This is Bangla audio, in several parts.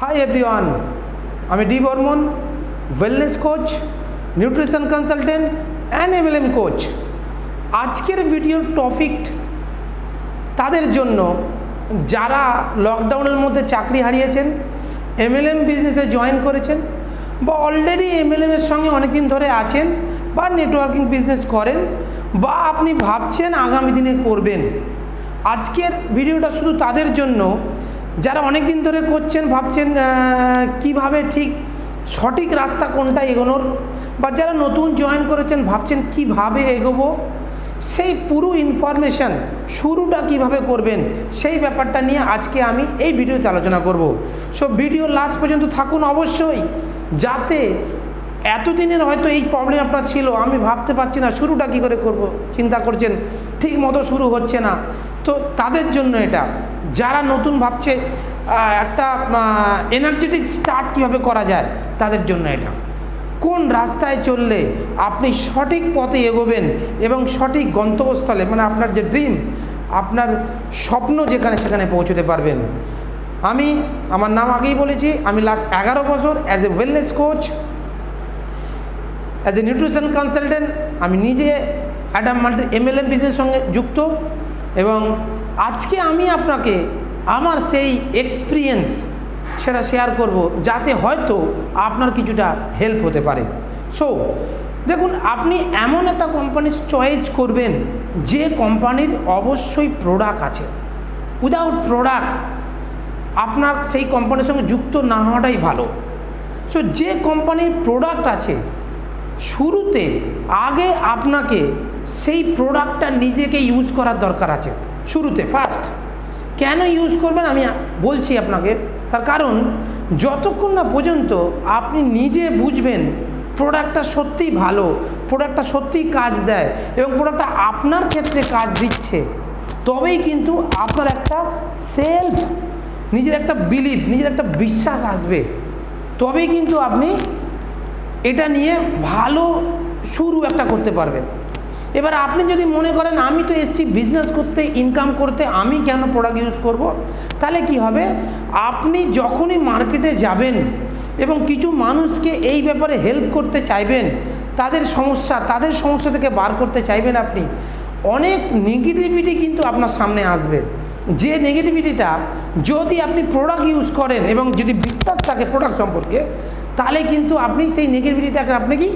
হাই এভরিওয়ান, আমি D Barman, wellness coach, nutrition consultant and MLM coach. আজকের ভিডিওর টপিক তাদের জন্য যারা লকডাউনের মধ্যে চাকরি হারিয়েছেন, এমএলএম বিজনেসে জয়েন করেছেন বা অলরেডি এমএলএমের সঙ্গে অনেকদিন ধরে আছেন বা নেটওয়ার্কিং বিজনেস করেন বা আপনি ভাবছেন আগামী দিনে করবেন। আজকের ভিডিওটা শুধু তাদের জন্য যারা অনেক দিন ধরে করছেন, ভাবছেন কিভাবে ঠিক সঠিক রাস্তা কোনটা এগোনোর, বা যারা নতুন জয়েন করেছেন ভাবছেন কিভাবে এগোবো, সেই পুরো ইনফরমেশান শুরুটা কিভাবে করবেন সেই ব্যাপারটা নিয়ে আজকে আমি এই ভিডিওতে আলোচনা করব। সো ভিডিও লাস্ট পর্যন্ত থাকুন অবশ্যই, যাতে এতদিনের হয়তো এই প্রবলেম আপনার ছিল, আমি ভাবতে পারছি না শুরুটা কী করে করব, চিন্তা করছেন ঠিক মতো শুরু হচ্ছে না, তো তাদের জন্য এটা। যারা নতুন ভাবছে একটা এনার্জেটিক স্টার্ট কীভাবে করা যায়, তাদের জন্য এটা। কোন রাস্তায় চললে আপনি সঠিক পথে এগোবেন এবং সঠিক গন্তব্যস্থলে, মানে আপনার যে ড্রিম, আপনার স্বপ্ন যেখানে সেখানে পৌঁছতে পারবেন। আমার নাম আগেই বলেছি, আমি লাস্ট 11 বছর as a wellness coach, as a nutrition consultant, আমি নিজে একটা এমএলএম বিজনেসের সঙ্গে যুক্ত। এবং আজকে আমি আপনাকে আমার সেই এক্সপিরিয়েন্স সেটা শেয়ার করব, যাতে হয়তো আপনার কিছুটা হেল্প হতে পারে। সো দেখুন, আপনি এমন একটা কোম্পানির চয়েস করবেন যে কোম্পানির অবশ্যই প্রোডাক্ট আছে। উইদাউট প্রোডাক্ট আপনার সেই কোম্পানির সঙ্গে যুক্ত না হওয়াটাই ভালো। সো যে কোম্পানির প্রোডাক্ট আছে, শুরুতে আগে আপনাকে সেই প্রোডাক্টটা নিজেকে ইউজ করার দরকার আছে। শুরুতে ফার্স্ট কেন ইউজ করবেন আমি বলছি আপনাকে। তার কারণ যতক্ষণ না পর্যন্ত আপনি নিজে বুঝবেন প্রোডাক্টটা সত্যিই ভালো, প্রোডাক্টটা সত্যিই কাজ দেয় এবং প্রোডাক্টটা আপনার ক্ষেত্রে কাজ দিচ্ছে, তবেই কিন্তু আপনার একটা সেলফ, নিজের একটা বিলিভ, নিজের একটা বিশ্বাস আসবে, তবেই কিন্তু আপনি এটা নিয়ে ভালো শুরু একটা করতে পারবেন। এবার আপনি যদি মনে করেন আমি তো এসেছি বিজনেস করতে, ইনকাম করতে, আমি কেন প্রোডাক্ট ইউজ করব, তাহলে কি হবে, আপনি যখনই মার্কেটে যাবেন এবং কিছু মানুষকে এই ব্যাপারে হেল্প করতে চাইবেন, তাদের সমস্যা থেকে বার করতে চাইবেন, আপনি অনেক নেগেটিভিটি কিন্তু আপনার সামনে আসবে। যে নেগেটিভিটিটা যদি আপনি প্রোডাক্ট ইউজ করেন এবং যদি বিশ্বাস থাকে প্রোডাক্ট সম্পর্কে, তাহলে কিন্তু আপনি সেই নেগেটিভিটিটাকে আপনি কি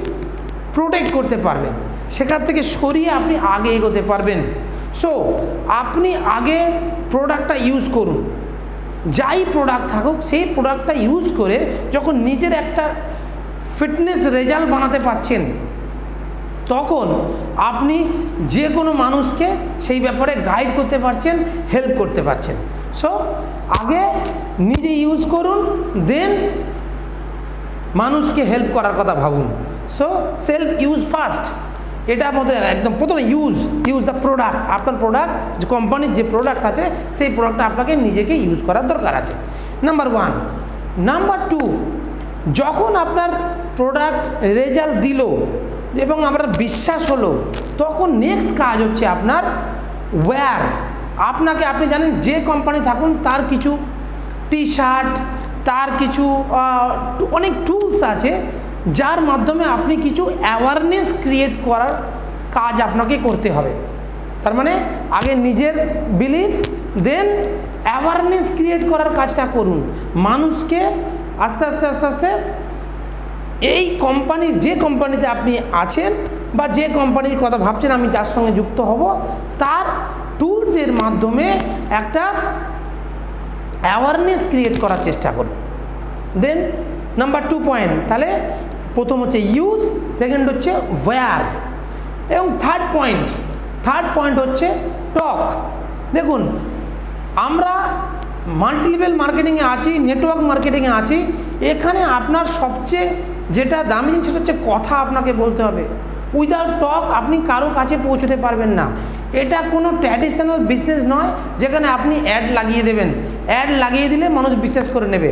প্রোটেক্ট করতে পারবেন, সেখান থেকে সরিয়ে আপনি আগে এগোতে পারবেন। সো আপনি আগে প্রোডাক্টটা ইউজ করুন, যাই প্রোডাক্ট থাকুক সেই প্রোডাক্টটা ইউজ করে যখন নিজের একটা ফিটনেস রেজাল্ট বানাতে পারছেন, তখন আপনি যে কোনো মানুষকে সেই ব্যাপারে গাইড করতে পারছেন, হেল্প করতে পারছেন। সো আগে নিজে ইউজ করুন, দেন মানুষকে হেল্প করার কথা ভাবুন। সো সেলফ ইউজ ফার্স্ট, এটার মধ্যে একদম প্রথমে ইউজ দ্য প্রোডাক্ট। আপনার প্রোডাক্ট, যে কোম্পানির যে প্রোডাক্ট আছে সেই প্রোডাক্টটা আপনাকে নিজেকে ইউজ করার দরকার আছে, নাম্বার 1। নাম্বার 2, যখন আপনার প্রোডাক্ট রেজাল্ট দিল এবং আপনার বিশ্বাস হলো, তখন নেক্সট কাজ হচ্ছে আপনার ওয়্যার। আপনি জানেন যে কোম্পানি থাকুন তার কিছু টি শার্ট, তার কিছু অনেক টুলস আছে যার মাধ্যমে আপনি কিছু অ্যাওয়ারনেস ক্রিয়েট করার কাজ আপনাকে করতে হবে। তার মানে আগে নিজের বিলিফ, দেন অ্যাওয়ারনেস ক্রিয়েট করার কাজটা করুন। মানুষকে আস্তে আস্তে এই কোম্পানির, যে কোম্পানিতে আপনি আছেন বা যে কোম্পানির কথা ভাবছেন আমি যার সঙ্গে যুক্ত হব, তার টুলসের মাধ্যমে একটা অ্যাওয়ারনেস ক্রিয়েট করার চেষ্টা করুন। দেন নাম্বার 2 পয়েন্ট, তাহলে প্রথম হচ্ছে ইউজ, সেকেন্ড হচ্ছে ওয়্যার, এবং থার্ড পয়েন্ট হচ্ছে টক। দেখুন, আমরা মাল্টিলেভেল মার্কেটিংয়ে আছি, নেটওয়ার্ক মার্কেটিংয়ে আছি, এখানে আপনার সবচেয়ে যেটা দামি জিনিস সেটা হচ্ছে কথা আপনাকে বলতে হবে। উইদাউট টক আপনি কারো কাছে পৌঁছতে পারবেন না। এটা কোনো ট্র্যাডিশনাল বিজনেস নয় যেখানে আপনি অ্যাড লাগিয়ে দেবেন, অ্যাড লাগিয়ে দিলে মানুষ বিশ্বাস করে নেবে।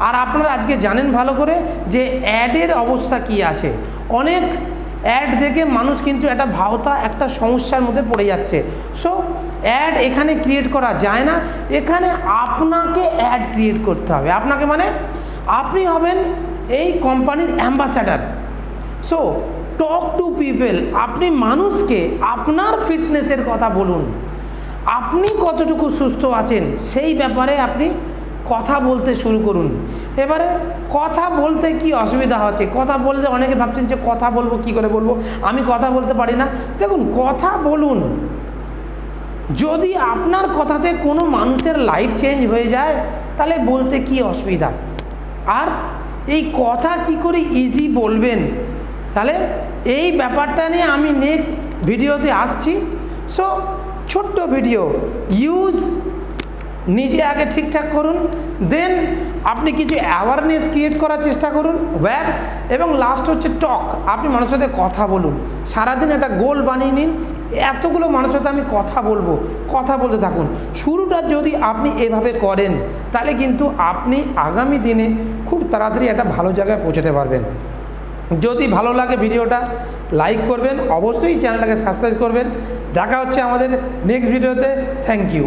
আর আপনারা আজকে জানেন ভালো করে যে অ্যাডের অবস্থা কি আছে। অনেক অ্যাড দেখে মানুষ কিন্তু একটা ভাওতা একটা সমস্যার মধ্যে পড়ে যাচ্ছে। সো অ্যাড এখানে ক্রিয়েট করা যায় না, এখানে আপনাকে অ্যাড ক্রিয়েট করতে হবে। আপনাকে মানে আপনি হবেন এই কোম্পানির ambassador. So talk to people, আপনি মানুষকে আপনার ফিটনেসের কথা বলুন, আপনি কতটুকু সুস্থ আছেন সেই ব্যাপারে আপনি কথা বলতে শুরু করুন। এবারে কথা বলতে কি অসুবিধা হচ্ছে? কথা বলতে অনেকে ভাবছেন যে কথা বলবো, কি করে বলবো, আমি কথা বলতে পারি না। দেখুন, কথা বলুন, যদি আপনার কথাতে কোনো মানুষের লাইফ চেঞ্জ হয়ে যায় তাহলে বলতে কি অসুবিধা। আর এই কথা কি করে ইজি বলবেন, তাহলে এই ব্যাপারটা নিয়ে আমি নেক্সট ভিডিওতে আসছি। সো ছোট্ট ভিডিও, ইউজ নিজে আগে ঠিকঠাক করুন, দেন আপনি কিছু অ্যাওয়ারনেস ক্রিয়েট করার চেষ্টা করুন, ওয়্যার, এবং লাস্ট হচ্ছে টক। আপনি মানুষের সাথে কথা বলুন, সারাদিন একটা গোল বানিয়ে নিন, এতগুলো মানুষের সাথে আমি কথা বলবো, কথা বলতে থাকুন। শুরুটা যদি আপনি এভাবে করেন তাহলে কিন্তু আপনি আগামী দিনে খুব তাড়াতাড়ি একটা ভালো জায়গায় পৌঁছাতে পারবেন। যদি ভালো লাগে ভিডিওটা লাইক করবেন, অবশ্যই চ্যানেলটাকে সাবস্ক্রাইব করবেন। দেখা হচ্ছে আমাদের নেক্সট ভিডিওতে। Thank you.